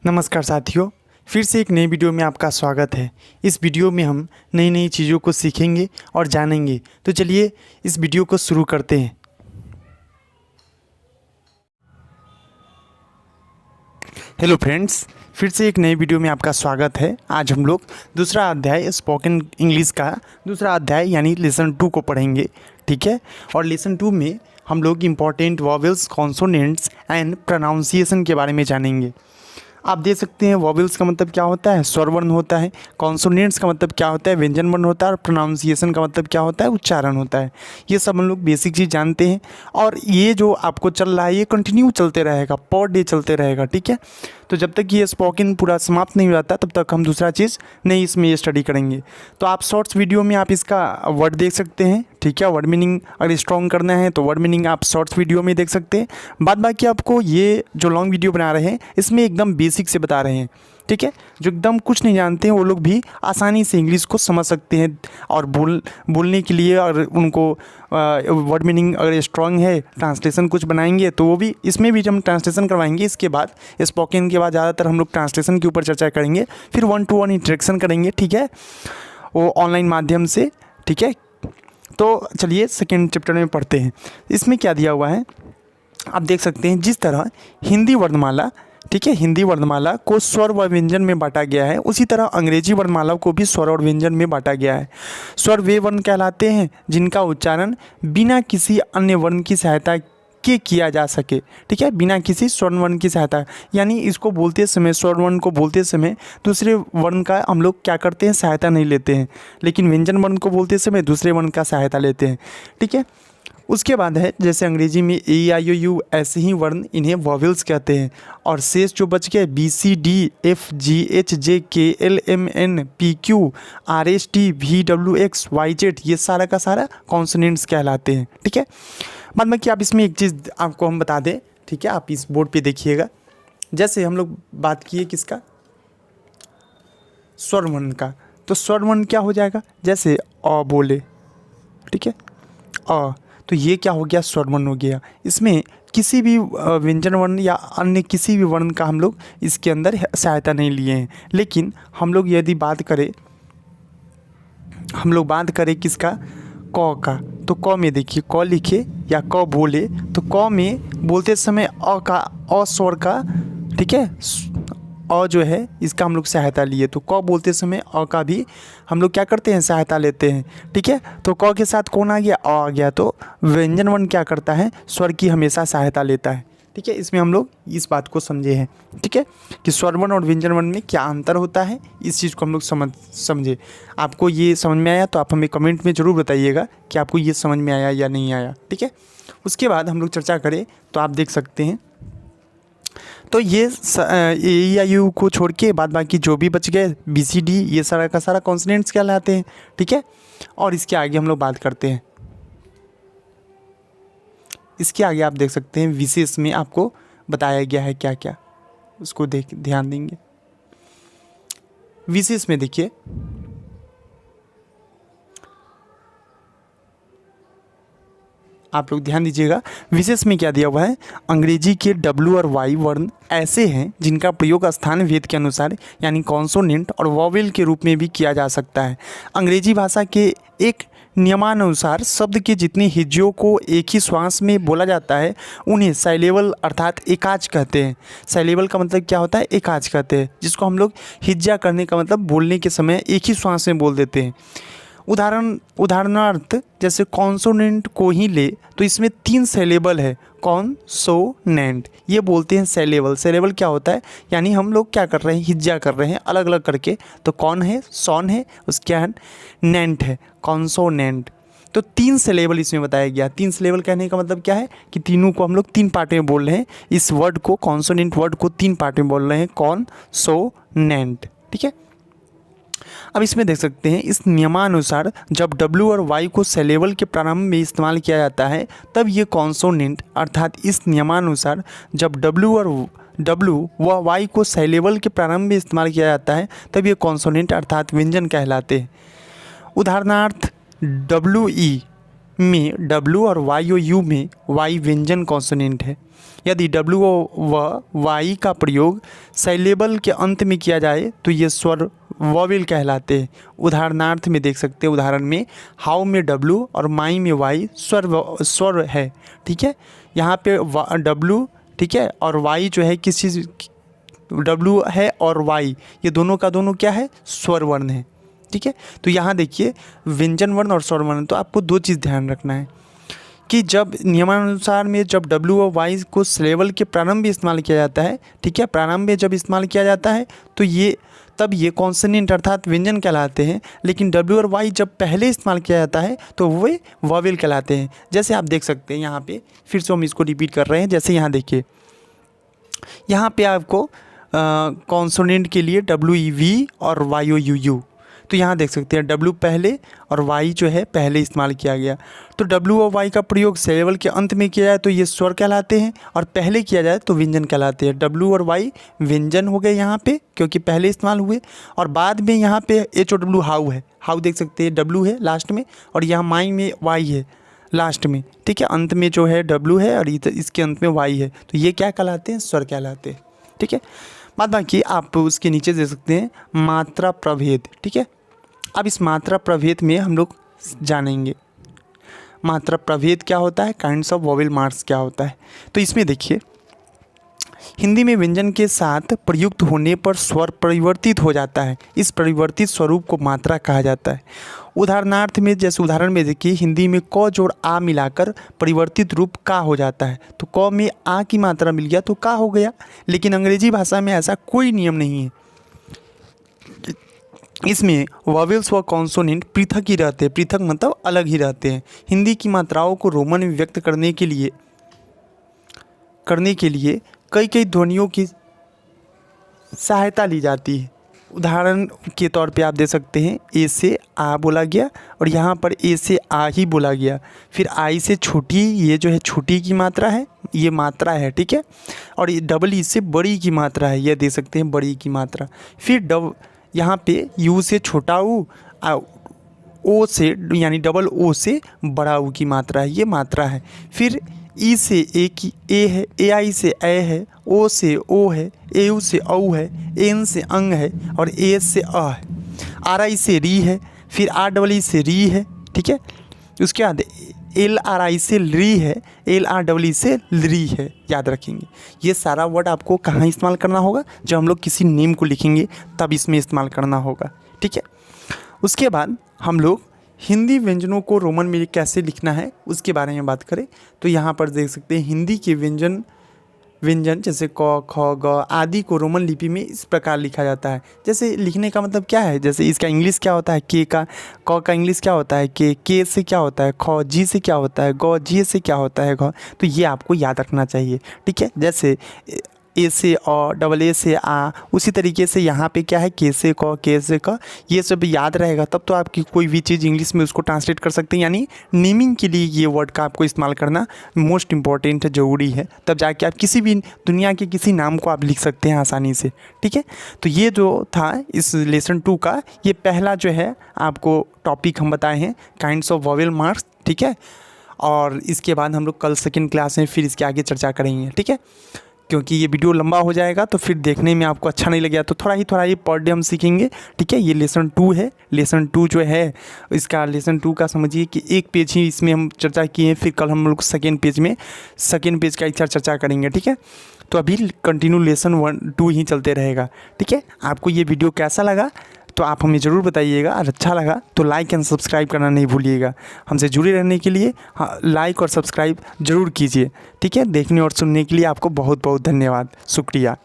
नमस्कार साथियों, फिर से एक नई वीडियो में आपका स्वागत है। इस वीडियो में हम नई नई चीज़ों को सीखेंगे और जानेंगे। तो चलिए इस वीडियो को शुरू करते हैं। हेलो फ्रेंड्स, फिर से एक नई वीडियो में आपका स्वागत है। आज हम लोग दूसरा अध्याय स्पोकन इंग्लिश का दूसरा अध्याय यानी लेसन 2 को पढ़ेंगे, ठीक है। और लेसन 2 में हम लोग important vowels, consonants and pronunciation के बारे में जानेंगे। आप देख सकते हैं वॉवेल्स का मतलब क्या होता है, स्वर वर्ण होता है। कॉन्सोनेंट्स का मतलब क्या होता है, व्यंजन वर्ण होता है। और प्रोनाउंसिएशन का मतलब क्या होता है, उच्चारण होता है। ये सब हम लोग बेसिक चीज़ जानते हैं और ये जो आपको चल रहा है ये कंटिन्यू चलते रहेगा, पर डे चलते रहेगा, ठीक है। तो जब तक ये स्पोकन पूरा समाप्त नहीं हो जाता तब तक हम दूसरा चीज़ नहीं इसमें स्टडी करेंगे। तो आप शॉर्ट्स वीडियो में आप इसका वर्ड देख सकते हैं, ठीक है। वर्ड मीनिंग अगर स्ट्रॉन्ग करना है तो वर्ड मीनिंग आप शॉर्ट्स वीडियो में देख सकते हैं। बाद बाकी आपको ये जो लॉन्ग वीडियो बना रहे हैं इसमें एकदम बेसिक से बता रहे हैं, ठीक है। जो एकदम कुछ नहीं जानते हैं वो लोग भी आसानी से इंग्लिश को समझ सकते हैं और बोलने के लिए, और उनको वर्ड मीनिंग अगर स्ट्रॉन्ग है, ट्रांसलेशन कुछ बनाएंगे तो वो भी, इसमें भी हम ट्रांसलेशन करवाएंगे। इसके बाद स्पोकन के बाद ज़्यादातर हम लोग ट्रांसलेशन के ऊपर चर्चा करेंगे, फिर 1-to-1 इंटरेक्शन करेंगे, ठीक है, वो ऑनलाइन माध्यम से, ठीक है। तो चलिए सेकेंड चैप्टर में पढ़ते हैं। इसमें क्या दिया हुआ है आप देख सकते हैं। जिस तरह हिंदी वर्णमाला, ठीक है, हिंदी वर्णमाला को स्वर व व्यंजन में बांटा गया है, उसी तरह अंग्रेजी वर्णमाला को भी स्वर और व्यंजन में बांटा गया है। स्वर वे वर्ण कहलाते हैं जिनका उच्चारण बिना किसी अन्य वर्ण की सहायता के किया जा सके, ठीक है, बिना किसी स्वर्ण वर्ण की सहायता। यानी इसको बोलते समय, स्वर वर्ण को बोलते समय दूसरे वर्ण का हम लोग क्या करते हैं, सहायता नहीं लेते हैं, लेकिन व्यंजन वर्ण को बोलते समय दूसरे वर्ण का सहायता लेते हैं, ठीक है। उसके बाद है जैसे अंग्रेजी में ए आई ओ यू, ऐसे ही वर्ण इन्हें वॉवेल्स कहते हैं। और शेष जो बच गए B C D F G H J K L M N P Q R S T V W X Y Z, ये सारा का सारा कॉन्सोनेंट्स कहलाते हैं, ठीक है। बाद में कि आप इसमें एक चीज़ आपको हम बता दें, ठीक है, आप इस बोर्ड पे देखिएगा। जैसे हम लोग बात किए किसका, स्वर वर्ण का, तो स्वर वर्ण क्या हो जाएगा, जैसे अ बोले, ठीक है, अ, तो ये क्या हो गया, स्वर वर्ण हो गया। इसमें किसी भी व्यंजन वर्ण या अन्य किसी भी वर्ण का हम लोग इसके अंदर सहायता नहीं लिए हैं। लेकिन हम लोग यदि बात करें किसका, क का, तो क में देखिए, क लिखे या क बोले, तो क में बोलते समय अ का, अ स्वर का, ठीक है, अ जो है इसका हम लोग सहायता लिए। तो क बोलते समय अ का भी हम लोग क्या करते हैं, सहायता लेते हैं, ठीक है। तो क के साथ कौन आ गया, अ आ गया। तो व्यंजन वर्ण क्या करता है, स्वर की हमेशा सहायता लेता है, ठीक है। इसमें हम लोग इस बात को समझे हैं, ठीक है, कि स्वर वर्ण और व्यंजन वर्ण में क्या अंतर होता है, इस चीज़ को हम लोग समझे। आपको ये समझ में आया तो आप हमें कमेंट में ज़रूर बताइएगा कि आपको ये समझ में आया या नहीं आया, ठीक है। उसके बाद हम लोग चर्चा करें तो आप देख सकते हैं, तो ये ए आई यू को छोड़ के बाद बाकी जो भी बच गए बी सी डी, ये सारा का सारा कॉन्सोनेंट्स कहलाते हैं, ठीक है। और इसके आगे हम लोग बात करते हैं। इसके आगे आप देख सकते हैं विशेष में आपको बताया गया है क्या क्या, उसको ध्यान देंगे। विशेष में देखिए, आप लोग ध्यान दीजिएगा, विशेष में क्या दिया हुआ है, अंग्रेजी के W और Y वर्ण ऐसे हैं जिनका प्रयोग स्थान भेद के अनुसार यानी कॉन्सोनेंट और वॉवेल के रूप में भी किया जा सकता है। अंग्रेजी भाषा के एक नियमानुसार शब्द के जितने हिज्जों को एक ही श्वास में बोला जाता है उन्हें साइलेबल अर्थात एकाज कहते हैं। साइलेबल का मतलब क्या होता है, एकाज कहते हैं, जिसको हम लोग हिज्जा करने का मतलब बोलने के समय एक ही श्वास में बोल देते हैं। उदाहरणार्थ जैसे कॉन्सोनेंट को ही ले तो इसमें 3 सिलेबल है, कॉन्सोनेंट, ये बोलते हैं सिलेबल। सिलेबल क्या होता है, यानी हम लोग क्या कर रहे हैं, हिज्जा कर रहे हैं अलग अलग करके। तो कौन है, सॉन है, उसके बाद नेंट है, कॉन्सोनेंट। तो 3 सिलेबल इसमें बताया गया। 3 सिलेबल कहने का मतलब क्या है कि तीनों को हम लोग 3 पार्ट में बोल रहे हैं। इस वर्ड को, कॉन्सोनेंट वर्ड को 3 पार्ट में बोल रहे हैं, कॉन्सोनेंट, ठीक है। अब इसमें देख सकते हैं, इस नियमानुसार जब W और Y को सिलेबल के प्रारंभ में इस्तेमाल किया जाता है तब ये कॉन्सोनेंट, अर्थात इस नियमानुसार जब W व Y को सिलेबल के प्रारंभ में इस्तेमाल किया जाता है तब ये कॉन्सोनेंट अर्थात व्यंजन कहलाते हैं। उदाहरणार्थ WE में W और YOU में Y व्यंजन कॉन्सोनेंट है। यदि W व Y का प्रयोग साइलेबल के अंत में किया जाए तो ये स्वर वॉवेल कहलाते हैं। उदाहरणार्थ में देख सकते हैं, उदाहरण में हाउ में W और माई में Y स्वर है। ठीक है, यहाँ पे W, ठीक है, और Y जो है किस चीज़, W है और Y ये दोनों का दोनों क्या है, स्वर वर्ण है। ठीक है, तो यहाँ देखिए व्यंजन वर्ण और स्वर वर्ण, तो आपको दो चीज़ ध्यान रखना है कि जब नियमानुसार में जब W और Y को सिलेबल के प्रारंभ में इस्तेमाल किया जाता है, ठीक है, प्रारंभ में जब इस्तेमाल किया जाता है तो ये तब ये कॉन्सोनेंट अर्थात व्यंजन कहलाते हैं, लेकिन W और Y जब पहले इस्तेमाल किया जाता है तो वे वॉवेल कहलाते हैं। जैसे आप देख सकते हैं यहाँ पे, फिर से हम इसको रिपीट कर रहे हैं। जैसे यहाँ देखिए, यहाँ पे आपको कॉन्सोनेंट के लिए WEV और YOUU, तो यहाँ देख सकते हैं W पहले और Y जो है पहले इस्तेमाल किया गया। तो W और Y का प्रयोग सिलेबल के अंत में किया जाए तो ये स्वर कहलाते हैं, और पहले किया जाए तो व्यंजन कहलाते हैं। W और Y व्यंजन हो गए यहाँ पे क्योंकि पहले इस्तेमाल हुए, और बाद में यहाँ पे HOW हाउ है, हाउ देख सकते हैं W है लास्ट में, और यहाँ माई में Y है लास्ट में। ठीक है, अंत में जो है W है और इसके अंत में Y है, तो ये क्या कहलाते हैं, स्वर कहलाते हैं। ठीक है, बाद बाकी आप उसके नीचे दे सकते हैं मात्रा प्रभेद। ठीक है, अब इस मात्रा प्रभेद में हम लोग जानेंगे मात्रा प्रभेद क्या होता है, काइंड्स ऑफ वोवेल मार्क्स क्या होता है। तो इसमें देखिए, हिंदी में व्यंजन के साथ प्रयुक्त होने पर स्वर परिवर्तित हो जाता है। इस परिवर्तित स्वरूप को मात्रा कहा जाता है। उदाहरणार्थ में, जैसे उदाहरण में देखिए, हिंदी में क जोड़ आ मिलाकर परिवर्तित रूप का हो जाता है। तो क में आ की मात्रा मिल गया तो का हो गया, लेकिन अंग्रेजी भाषा में ऐसा कोई नियम नहीं है। इसमें वॉवेल्स व कॉन्सोनेंट पृथक ही रहते हैं, पृथक मतलब अलग ही रहते हैं। हिंदी की मात्राओं को रोमन में व्यक्त करने के लिए कई ध्वनियों की सहायता ली जाती है। उदाहरण के तौर पे आप दे सकते हैं, ए से आ बोला गया और यहाँ पर ए से आ ही बोला गया। फिर आई से छोटी, ये जो है छोटी की मात्रा है, ये मात्रा है। ठीक है, और ये डबल ई से बड़ी की मात्रा है, यह दे सकते हैं बड़ी की मात्रा। फिर यहाँ पे यू से छोटा ऊ, ओ से यानी डबल ओ से बड़ा ऊ की मात्रा है, ये मात्रा है। फिर ई से ए की ए है, ए आई से ए है, ओ से ओ है, ए यू से औ है, एन से अंग है और ए से अ है। आर आई से री है, फिर आर डबल ई से री है। ठीक है, उसके बाद एल आर आई से री है, एल आर डबल ई से री है। याद रखेंगे, ये सारा वर्ड आपको कहाँ इस्तेमाल करना होगा, जब हम लोग किसी नेम को लिखेंगे तब इसमें इस्तेमाल करना होगा। ठीक है, उसके बाद हम लोग हिंदी व्यंजनों को रोमन में कैसे लिखना है उसके बारे में बात करें तो यहाँ पर देख सकते हैं, हिंदी के व्यंजन जैसे क, ख, ग आदि को रोमन लिपि में इस प्रकार लिखा जाता है। जैसे लिखने का मतलब क्या है, जैसे इसका इंग्लिश क्या होता है, के का, क का इंग्लिश क्या होता है, के से क्या होता है, ख जी से क्या होता है, ग जी से क्या होता है, घ, तो ये आपको याद रखना चाहिए। ठीक है, जैसे ए से अ, डबल ए से आ, उसी तरीके से यहाँ पे क्या है, के से क, के से क, ये सब याद रहेगा तब तो आपकी कोई भी चीज़ इंग्लिश में उसको ट्रांसलेट कर सकते हैं। यानी नेमिंग के लिए ये वर्ड का आपको इस्तेमाल करना मोस्ट इम्पॉर्टेंट है, ज़रूरी है, तब जाके आप किसी भी दुनिया के किसी नाम को आप लिख सकते हैं आसानी से। ठीक है, तो ये जो था इस लेसन 2 का ये पहला जो है आपको टॉपिक हम बताए हैं, काइंड्स ऑफ वोवेल मार्क्स। ठीक है, और इसके बाद हम लोग कल सेकेंड क्लास में फिर इसके आगे चर्चा करेंगे। ठीक है, क्योंकि ये वीडियो लंबा हो जाएगा तो फिर देखने में आपको अच्छा नहीं लगेगा, तो थोड़ा ही पर डे हम सीखेंगे। ठीक है, ये लेसन 2 है। लेसन 2 जो है इसका, लेसन 2 का समझिए कि एक पेज ही इसमें हम चर्चा किए हैं, फिर कल हम लोग सेकेंड पेज का इच्छा चर्चा करेंगे। ठीक है, तो अभी कंटिन्यू लेसन 2 ही चलते रहेगा। ठीक है, आपको ये वीडियो कैसा लगा तो आप हमें ज़रूर बताइएगा, और अच्छा लगा तो लाइक एंड सब्सक्राइब करना नहीं भूलिएगा। हमसे जुड़े रहने के लिए लाइक और सब्सक्राइब ज़रूर कीजिए। ठीक है, देखने और सुनने के लिए आपको बहुत बहुत धन्यवाद, शुक्रिया।